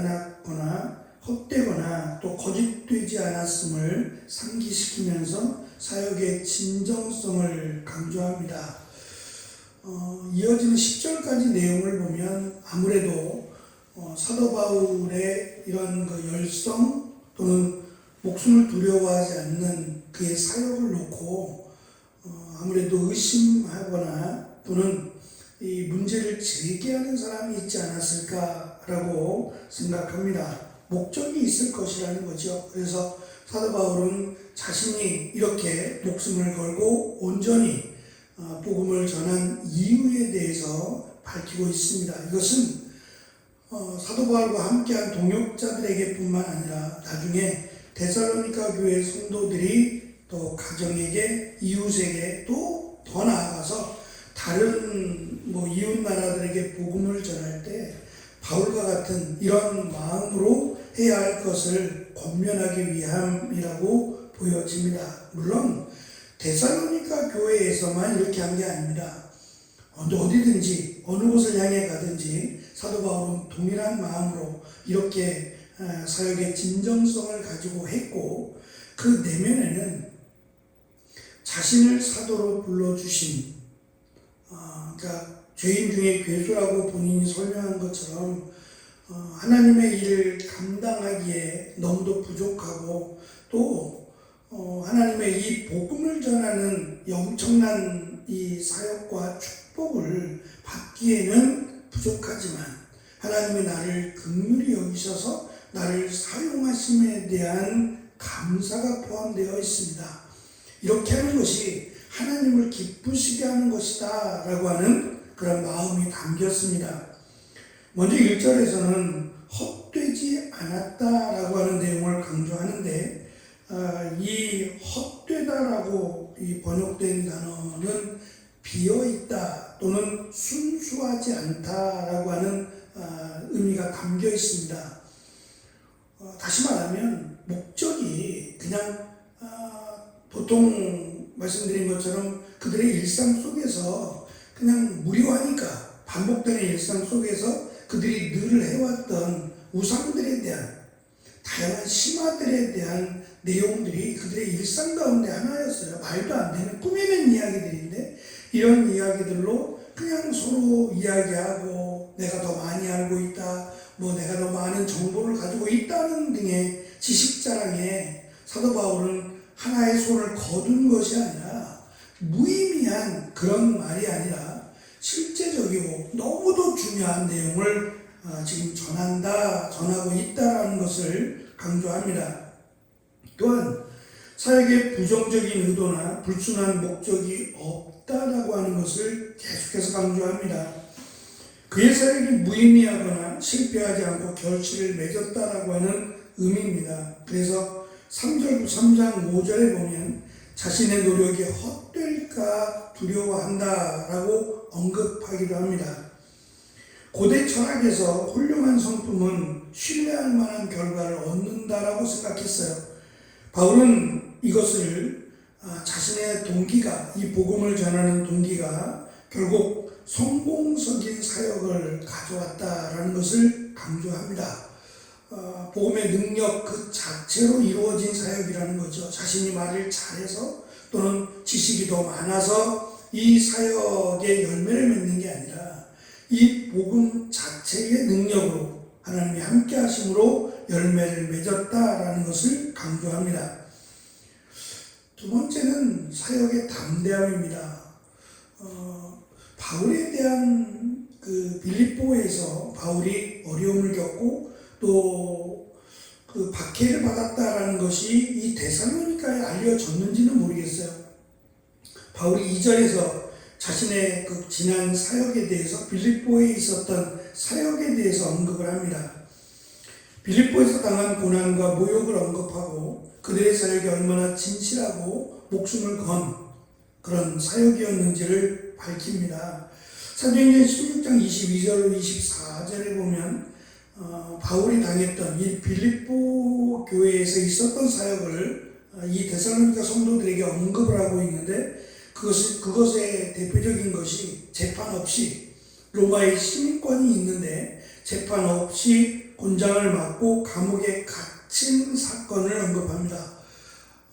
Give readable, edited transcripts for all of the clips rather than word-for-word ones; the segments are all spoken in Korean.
않았거나 헛되거나 또 거짓되지 않았음을 상기시키면서 사역의 진정성을 강조합니다. 이어지는 10절까지 내용을 보면 아무래도 사도 바울의 이런 그 열성 또는 목숨을 두려워하지 않는 그의 사역을 놓고 아무래도 의심하거나 또는 이 문제를 제기하는 사람이 있지 않았을까라고 생각합니다. 목적이 있을 것이라는 거죠. 그래서 사도 바울은 자신이 이렇게 목숨을 걸고 온전히 복음을 전한 이유에 대해서 밝히고 있습니다. 이것은 사도 바울과 함께한 동역자들에게 뿐만 아니라 나중에 데살로니가 교회 성도들이 또 가정에게 이웃에게 또 더 나아가서 다른 이웃 나라들에게 복음을 전할 때 바울과 같은 이런 마음으로 해야 할 것을 권면하기 위함이라고 보여집니다. 물론 데살로니가 교회에서만 이렇게 한 게 아닙니다. 어디든지 어느 곳을 향해 가든지 사도 바울은 동일한 마음으로 이렇게 사역의 진정성을 가지고 했고 그 내면에는 자신을 사도로 불러주신 그러니까 죄인 중에 괴수라고 본인이 설명한 것처럼 하나님의 일을 감당하기에 너무도 부족하고 또 하나님의 이 복음을 전하는 엄청난 이 사역과 축복을 받기에는 부족하지만 하나님이 나를 긍휼히 여기셔서 나를 사용하심에 대한 감사가 포함되어 있습니다. 이렇게 하는 것이 하나님을 기쁘시게 하는 것이다 라고 하는 그런 마음이 담겼습니다. 먼저 1절에서는 헛되지 않았다라고 하는 내용을 강조하는데 이 헛되다라고 번역된 단어는 비어있다 또는 순수하지 않다라고 하는 의미가 담겨 있습니다. 다시 말하면 목적이 그냥 보통 말씀드린 것처럼 그들의 일상 속에서 그냥 무료하니까 반복되는 일상 속에서 그들이 늘 해왔던 우상들에 대한 다양한 신화들에 대한 내용들이 그들의 일상 가운데 하나였어요. 말도 안 되는 꾸며낸 이야기들인데 이런 이야기들로 그냥 서로 이야기하고 내가 더 많이 알고 있다, 내가 더 많은 정보를 가지고 있다는 등의 지식 자랑에 사도 바울은 하나의 손을 거둔 것이 아니라 무의미한 그런 말이 아니라 실제적이고 너무도 중요한 내용을 지금 전하고 있다는 것을 강조합니다. 또한 사역에 부정적인 의도나 불순한 목적이 없다라고 하는 것을 계속해서 강조합니다. 그의 사역이 무의미하거나 실패하지 않고 결실을 맺었다라고 하는 의미입니다. 그래서 3장 5절에 보면 자신의 노력이 헛될까 두려워한다라고 언급하기도 합니다. 고대 철학에서 훌륭한 성품은 신뢰할 만한 결과를 얻는다라고 생각했어요. 바울은 이것을 자신의 동기가, 이 복음을 전하는 동기가 결국 성공적인 사역을 가져왔다라는 것을 강조합니다. 복음의 능력 그 자체로 이루어진 사역이라는 거죠. 자신이 말을 잘해서 또는 지식이 더 많아서 이 사역의 열매를 맺는 게 아니라 이 복음 자체의 능력으로 하나님이 함께 하심으로 열매를 맺었다라는 것을 강조합니다. 두 번째는 사역의 담대함입니다. 바울에 대한 빌립보에서 바울이 어려움을 겪고 또 그 박해를 받았다라는 것이 이 데살로니가에 알려졌는지는 모르겠어요. 바울이 2절에서 자신의 그 지난 사역에 대해서 빌립보에 있었던 사역에 대해서 언급을 합니다. 빌립보에서 당한 고난과 모욕을 언급하고 그들의 사역이 얼마나 진실하고 목숨을 건 그런 사역이었는지를 밝힙니다. 사도행전 16장 22절로 24절에 보면 바울이 당했던 이 빌립보 교회에서 있었던 사역을 이 데살로니가 성도들에게 언급을 하고 있는데 그것의 대표적인 것이 재판 없이 로마의 시민권이 있는데 재판 없이 곤장을 맞고 감옥에 갇힌 사건을 언급합니다.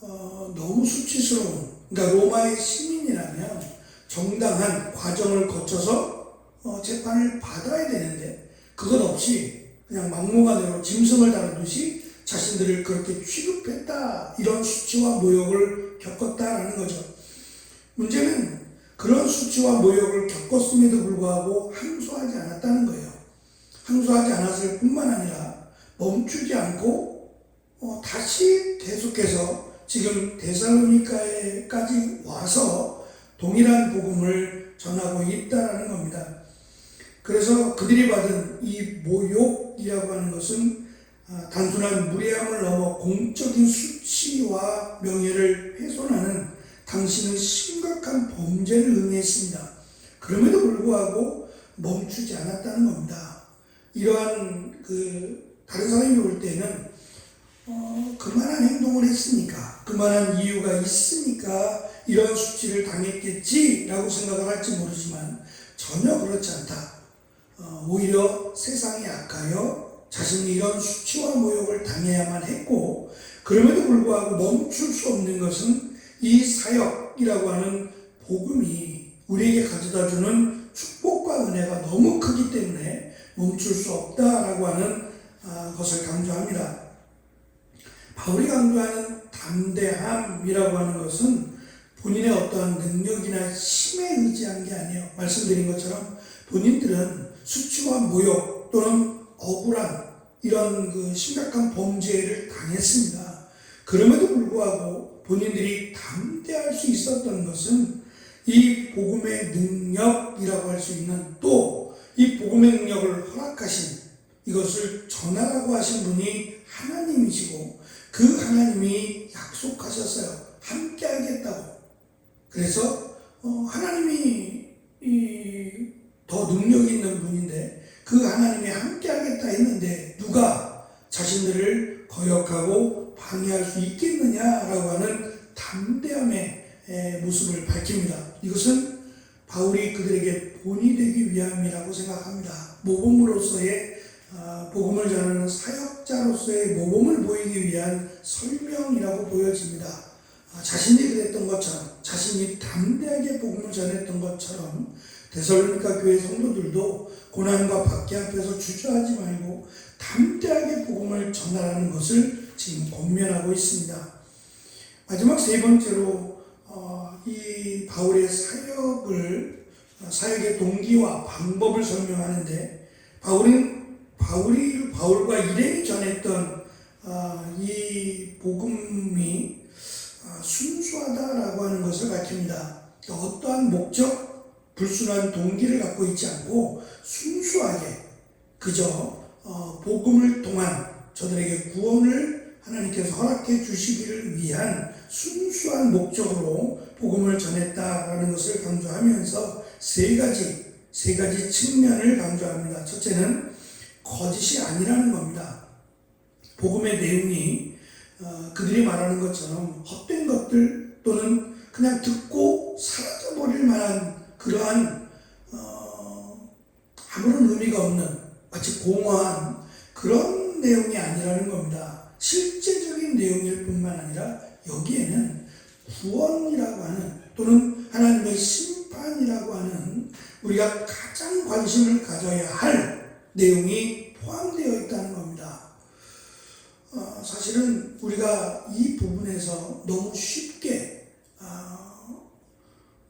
너무 수치스러운, 그러니까 로마의 시민이라면 정당한 과정을 거쳐서 재판을 받아야 되는데 그것 없이 그냥 막무가내로 짐승을 다루듯이 자신들을 그렇게 취급했다, 이런 수치와 모욕을 겪었다라는 거죠. 문제는 그런 수치와 모욕을 겪었음에도 불구하고 항소하지 않았다는 거예요. 항소하지 않았을 뿐만 아니라 멈추지 않고 다시 계속해서 지금 데살로니가에까지 와서 동일한 복음을 전하고 있다는 겁니다. 그래서 그들이 받은 이 모욕이라고 하는 것은 단순한 무례함을 넘어 공적인 수치와 명예를 훼손하는 당신은 심각한 범죄를 의미했습니다. 그럼에도 불구하고 멈추지 않았다는 겁니다. 이러한 다른 사람이 볼 때는 그만한 행동을 했으니까, 그만한 이유가 있으니까 이런 수치를 당했겠지라고 생각을 할지 모르지만 전혀 그렇지 않다. 오히려 세상이 악하여 자신이 이런 수치와 모욕을 당해야만 했고, 그럼에도 불구하고 멈출 수 없는 것은 이 사역이라고 하는 복음이 우리에게 가져다주는 축복과 은혜가 너무 크기 때문에 멈출 수 없다라고 하는 것을 강조합니다. 바울이 강조하는 담대함이라고 하는 것은 본인의 어떠한 능력이나 힘에 의지한 게 아니에요. 말씀드린 것처럼 본인들은 수치와 모욕 또는 억울한 이런 심각한 범죄를 당했습니다. 그럼에도 불구하고 본인들이 담대할 수 있었던 것은 이 복음의 능력이라고 할 수 있는, 또 이 복음의 능력을 허락하신, 이것을 전하라고 하신 분이 하나님이시고 그 하나님이 약속하셨어요. 함께 하겠다고. 그래서 하나님이 더 능력 있는 분인데 그 하나님이 함께 하겠다 했는데 누가 자신들을 거역하고 방해할 수 있겠느냐라고 하는 담대함의 모습을 밝힙니다. 이것은 바울이 그들에게 본이 되기 위함이라고 생각합니다. 모범으로서의 복음을 전하는 사역자로서의 모범을 보이기 위한 설명이라고 보여집니다. 자신이 그랬던 것처럼, 자신이 담대하게 복음을 전했던 것처럼 데살로니가 교회 성도들도 고난과 박해 앞에서 주저하지 말고 담대하게 복음을 전하라는 것을 지금 권면하고 있습니다. 마지막 세 번째로 이 바울의 사역의 동기와 방법을 설명하는데, 바울과 일행이 전했던 이 복음이 순수하다라고 하는 것을 밝힙니다. 어떠한 목적, 불순한 동기를 갖고 있지 않고 순수하게 그저 복음을 통한 저들에게 구원을 하나님께서 허락해 주시기를 위한 순수한 목적으로 복음을 전했다라는 것을 강조하면서 세 가지 측면을 강조합니다. 첫째는 거짓이 아니라는 겁니다. 복음의 내용이 그들이 말하는 것처럼 헛된 것들 또는 그냥 듣고 사라져버릴 만한 그러한 아무런 의미가 없는 마치 공허한 그런 내용이 아니라는 겁니다. 실제적인 내용일 뿐만 아니라 여기에는 구원이라고 하는 또는 하나님의 심판이라고 하는 우리가 가장 관심을 가져야 할 내용이 포함되어 있다는 겁니다. 사실은 우리가 이 부분에서 너무 쉽게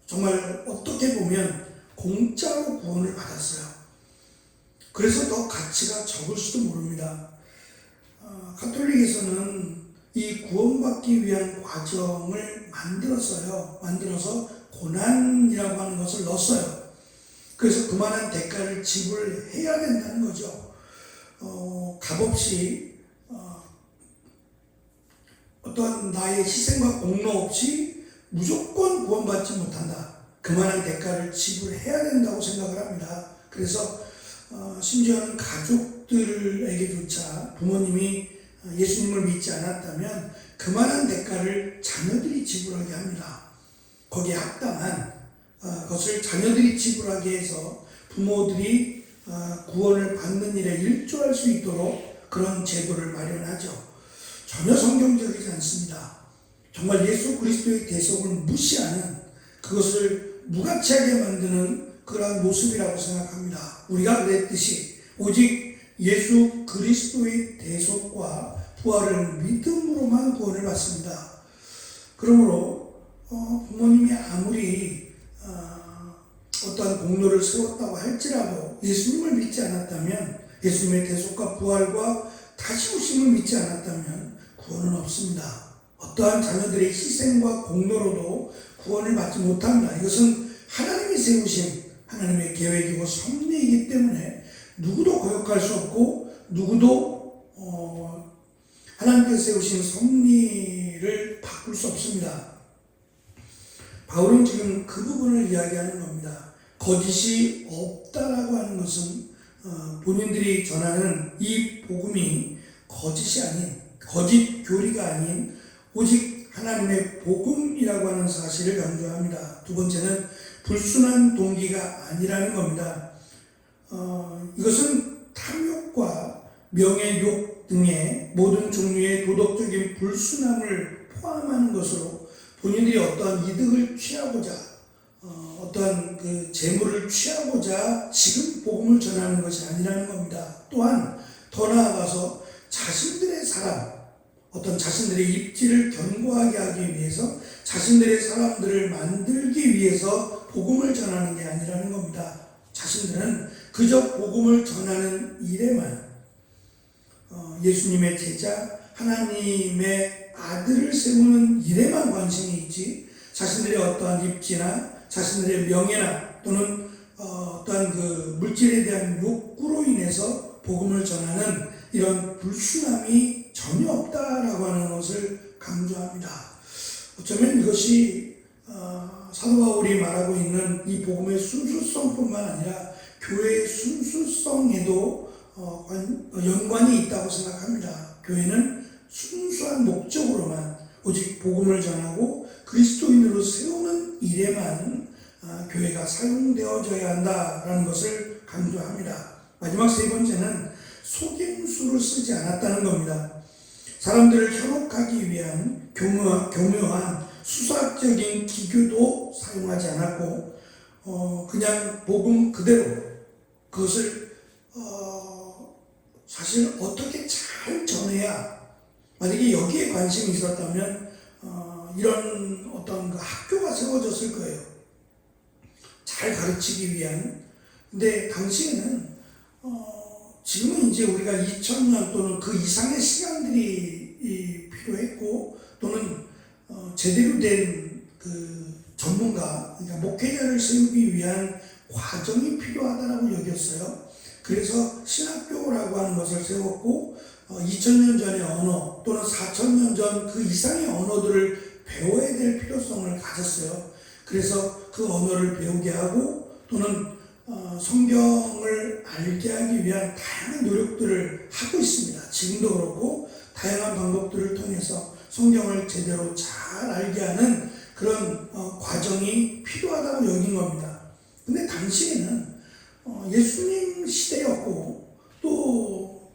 정말 어떻게 보면 공짜로 구원을 받았어요. 그래서 더 가치가 적을 수도 모릅니다. 가톨릭에서는 이 구원받기 위한 과정을 만들어서 고난이라고 하는 것을 넣었어요. 그래서 그만한 대가를 지불해야 된다는 거죠. 값없이 어떠한 나의 희생과 공로 없이 무조건 구원받지 못한다. 그만한 대가를 지불해야 된다고 생각을 합니다. 그래서 심지어는 가족들에게조차 부모님이 예수님을 믿지 않았다면 그만한 대가를 자녀들이 지불하게 합니다. 거기에 합당한 것을 자녀들이 지불하게 해서 부모들이 구원을 받는 일에 일조할 수 있도록 그런 제도를 마련하죠. 전혀 성경적이지 않습니다. 정말 예수 그리스도의 대속을 무시하는, 그것을 무가치하게 만드는 그러한 모습이라고 생각합니다. 우리가 그랬듯이 오직 예수 그리스도의 대속과 부활을 믿음으로만 구원을 받습니다. 그러므로 부모님이 아무리 어떠한 공로를 세웠다고 할지라도 예수님을 믿지 않았다면, 예수님의 대속과 부활과 다시 오심을 믿지 않았다면 구원은 없습니다. 어떠한 자녀들의 희생과 공로로도 구원을 받지 못합니다. 이것은 하나님이 세우신 하나님의 계획이고 섭리이기 때문에 누구도 거역할 수 없고, 누구도 하나님께서 세우신 섭리를 바꿀 수 없습니다. 바울은 지금 그 부분을 이야기하는 겁니다. 거짓이 없다라고 하는 것은 본인들이 전하는 이 복음이 거짓이 아닌, 거짓 교리가 아닌 오직 하나님의 복음이라고 하는 사실을 강조합니다. 두 번째는 불순한 동기가 아니라는 겁니다. 이것은 탐욕과 명예욕 등의 모든 종류의 도덕적인 불순함을 포함하는 것으로 본인들이 어떠한 이득을 취하고자, 어떠한 그 재물을 취하고자 지금 복음을 전하는 것이 아니라는 겁니다. 또한 더 나아가서 자신들의 사람, 어떤 자신들의 입지를 견고하게 하기 위해서, 자신들의 사람들을 만들기 위해서 복음을 전하는 게 아니라는 겁니다. 자신들은 그저 복음을 전하는 일에만, 예수님의 제자, 하나님의 아들을 세우는 일에만 관심이 있지, 자신들의 어떠한 입지나 자신들의 명예나 또는 어떠한 그 물질에 대한 욕구로 인해서 복음을 전하는 이런 불순함이 전혀 없다라고 하는 것을 강조합니다. 어쩌면 이것이 사도 바울이 말하고 있는 이 복음의 순수성뿐만 아니라 교회의 순수성에도 연관이 있다고 생각합니다. 교회는 순수한 목적으로만 오직 복음을 전하고 그리스도인으로 세우는 일에만 교회가 사용되어져야 한다라는 것을 강조합니다. 마지막 세 번째는 속임수를 쓰지 않았다는 겁니다. 사람들을 현혹하기 위한 교묘한 수사적인 기교도 사용하지 않았고, 그냥 복음 그대로 그것을 사실 어떻게 잘 전해야, 만약에 여기에 관심이 있었다면 이런 어떤 그 학교가 세워졌을 거예요. 잘 가르치기 위한. 근데 당시에는 지금은 이제 우리가 2000년 또는 그 이상의 시간들이 필요했고, 또는 제대로 된 그 전문가, 그러니까 목회자를 세우기 위한 과정이 필요하다고 여겼어요. 그래서 신학교라고 하는 것을 세웠고, 2000년 전의 언어 또는 4000년 전 그 이상의 언어들을 배워야 될 필요성을 가졌어요. 그래서 그 언어를 배우게 하고, 또는 성경을 알게 하기 위한 다양한 노력들을 하고 있습니다. 지금도 그렇고 다양한 방법들을 통해서 성경을 제대로 잘 알게 하는 그런 과정이 필요하다고 여긴 겁니다. 근데 당시에는 예수님 시대였고, 또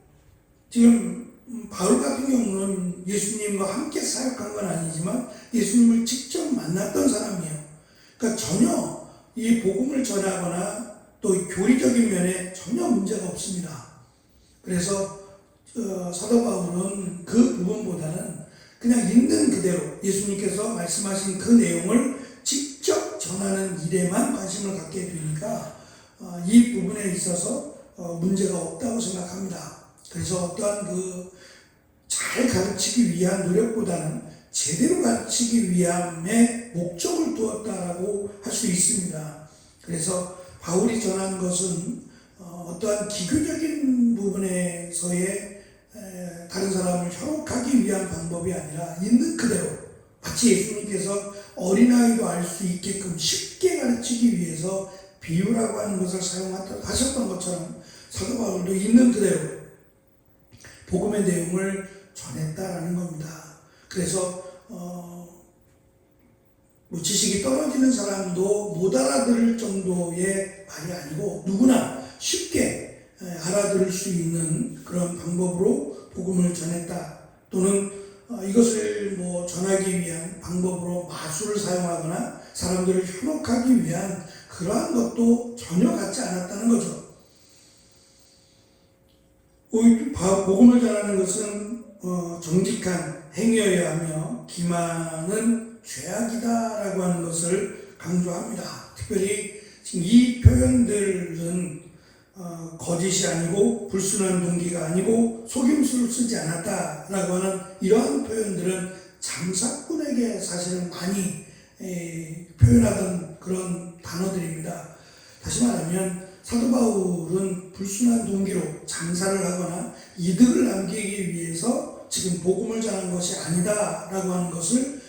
지금 바울 같은 경우는 예수님과 함께 사역한 건 아니지만 예수님을 직접 만났던 사람이에요. 그러니까 전혀 이 복음을 전하거나 또 교리적인 면에 전혀 문제가 없습니다. 그래서 사도 바울은 그 부분보다는 그냥 있는 그대로 예수님께서 말씀하신 그 내용을 직접 전하는 일에만 관심을 갖게 되니까 이 부분에 있어서 문제가 없다고 생각합니다. 그래서 어떠한 그 잘 가르치기 위한 노력보다는 제대로 가르치기 위함에 목적을 두었다라고 할 수 있습니다. 그래서 바울이 전한 것은 어떠한 기교적인 부분에서의 다른 사람을 현혹하기 위한 방법이 아니라 있는 그대로, 마치 예수님께서 어린아이도 알 수 있게끔 쉽게 가르치기 위해서 비유라고 하는 것을 사용하셨던 것처럼 사도 바울도 있는 그대로 복음의 내용을 전했다라는 겁니다. 그래서 지식이 떨어지는 사람도 못 알아들을 정도의 말이 아니고 누구나 쉽게 알아들을 수 있는 그런 방법으로 복음을 전했다. 또는 이것을 전하기 위한 방법으로 마술을 사용하거나 사람들을 현혹하기 위한 그러한 것도 전혀 갖지 않았다는 거죠. 복음을 전하는 것은 정직한 행위여야 하며 기만은 죄악이다라고 하는 것을 강조합니다. 특별히 지금 이 표현들은 거짓이 아니고 불순한 동기가 아니고 속임수를 쓰지 않았다라고 하는 이러한 표현들은 장사꾼에게 사실은 많이 표현하던 그런 단어들입니다. 다시 말하면 사도 바울은 불순한 동기로 장사를 하거나 이득을 남기기 위해서 지금 복음을 전한 것이 아니다라고 하는 것을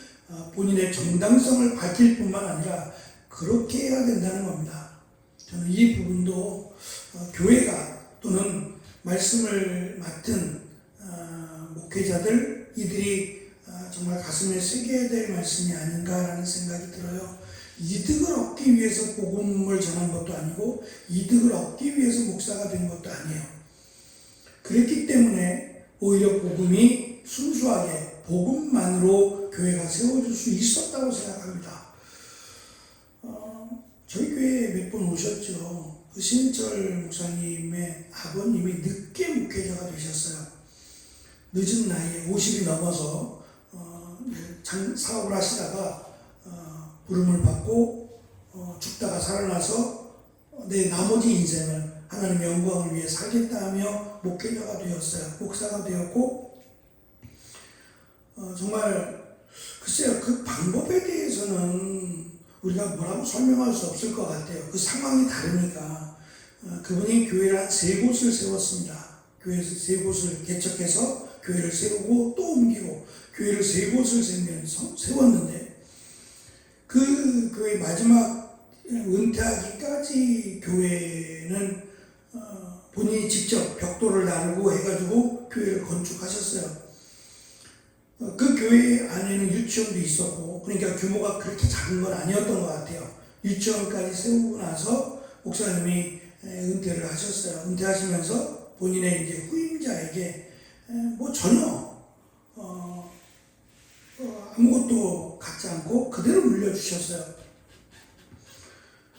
본인의 정당성을 밝힐 뿐만 아니라 그렇게 해야 된다는 겁니다. 저는 이 부분도 교회가 또는 말씀을 맡은 목회자들 이들이 정말 가슴에 새겨야 될 말씀이 아닌가라는 생각이 들어요. 이득을 얻기 위해서 복음을 전한 것도 아니고 이득을 얻기 위해서 목사가 된 것도 아니에요. 그랬기 때문에 오히려 복음이 순수하게 복음만으로 교회가 세워질 수 있었다고 생각합니다. 저희 교회에 몇 번 오셨죠. 그 신철 목사님의 아버님이 늦게 목회자가 되셨어요. 늦은 나이에 50이 넘어서 사업을 하시다가 부름을 받고 죽다가 살아나서 내 나머지 인생을 하나님의 영광을 위해 살겠다 하며 목회자가 되었어요. 목사가 되었고 정말 글쎄요, 그 방법에 대해서는 우리가 뭐라고 설명할 수 없을 것 같아요. 그 상황이 다르니까. 그분이 교회를 한 3곳을 세웠습니다. 교회에서 3곳을 개척해서 교회를 세우고 또 옮기고 교회를 3곳을 세웠는데 그 교회 마지막 은퇴하기까지 교회는 본인이 직접 벽돌을 나르고 해가지고 교회를 건축하셨어요. 그 교회 안에는 유치원도 있었고 그러니까 규모가 그렇게 작은 건 아니었던 것 같아요. 유치원까지 세우고 나서 목사님이 은퇴를 하셨어요. 은퇴하시면서 본인의 이제 후임자에게 전혀 아무것도 갖지 않고 그대로 물려주셨어요.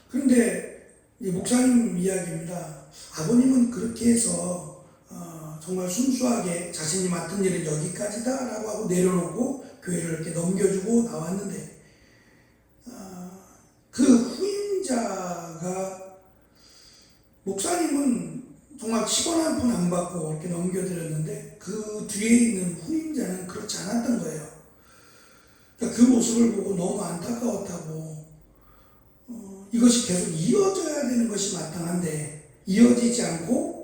그런데 목사님 이야기입니다. 아버님은 그렇게 해서 정말 순수하게 자신이 맡은 일은 여기까지다라고 하고 내려놓고 교회를 이렇게 넘겨주고 나왔는데 그 후임자가 목사님은 정말 10원 한 푼 안 받고 이렇게 넘겨드렸는데 그 뒤에 있는 후임자는 그렇지 않았던 거예요. 그러니까 그 모습을 보고 너무 안타까웠다고 이것이 계속 이어져야 되는 것이 마땅한데 이어지지 않고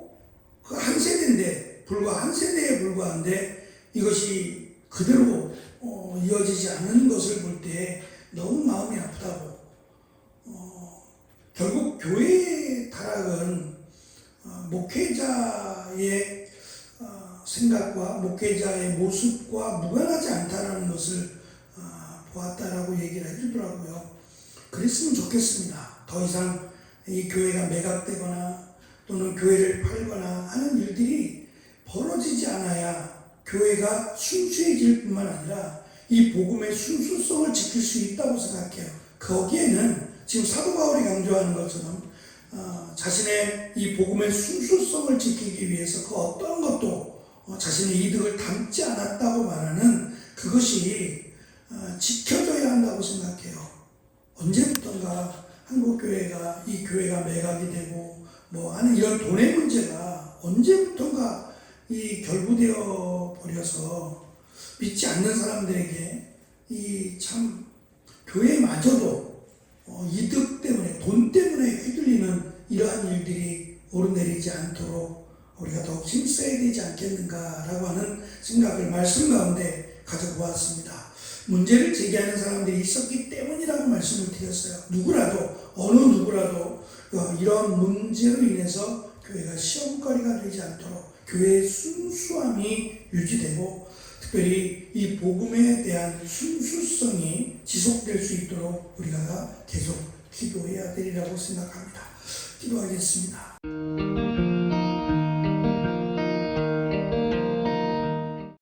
그 한 세대인데 한 세대에 불과한데 이것이 그대로 이어지지 않는 것을 볼 때 너무 마음이 아프다고. 결국 교회의 타락은 목회자의 생각과 목회자의 모습과 무관하지 않다라는 것을 보았다라고 얘기를 해주더라고요. 그랬으면 좋겠습니다. 더 이상 이 교회가 매각되거나 또는 교회를 팔거나 하는 일들이 벌어지지 않아야 교회가 순수해질 뿐만 아니라 이 복음의 순수성을 지킬 수 있다고 생각해요. 거기에는 지금 사도 바울이 강조하는 것처럼 자신의 이 복음의 순수성을 지키기 위해서 그 어떤 것도 자신의 이득을 담지 않았다고 말하는 그것이 지켜져야 한다고 생각해요. 언제부턴가 한국교회가 이 교회가 매각이 되고 하는 이런 돈의 문제가 언제부턴가 이 결부되어 버려서 믿지 않는 사람들에게 이 참 교회마저도 이득 때문에 돈 때문에 휘둘리는 이러한 일들이 오르내리지 않도록 우리가 더욱 힘써야 되지 않겠는가라고 하는 생각을 말씀 가운데 가져보았습니다. 문제를 제기하는 사람들이 있었기 때문이라고 말씀을 드렸어요. 어느 누구라도 이런 문제로 인해서 교회가 시험거리가 되지 않도록 교회의 순수함이 유지되고 특별히 이 복음에 대한 순수성이 지속될 수 있도록 우리가 계속 기도해야 되리라고 생각합니다. 기도하겠습니다.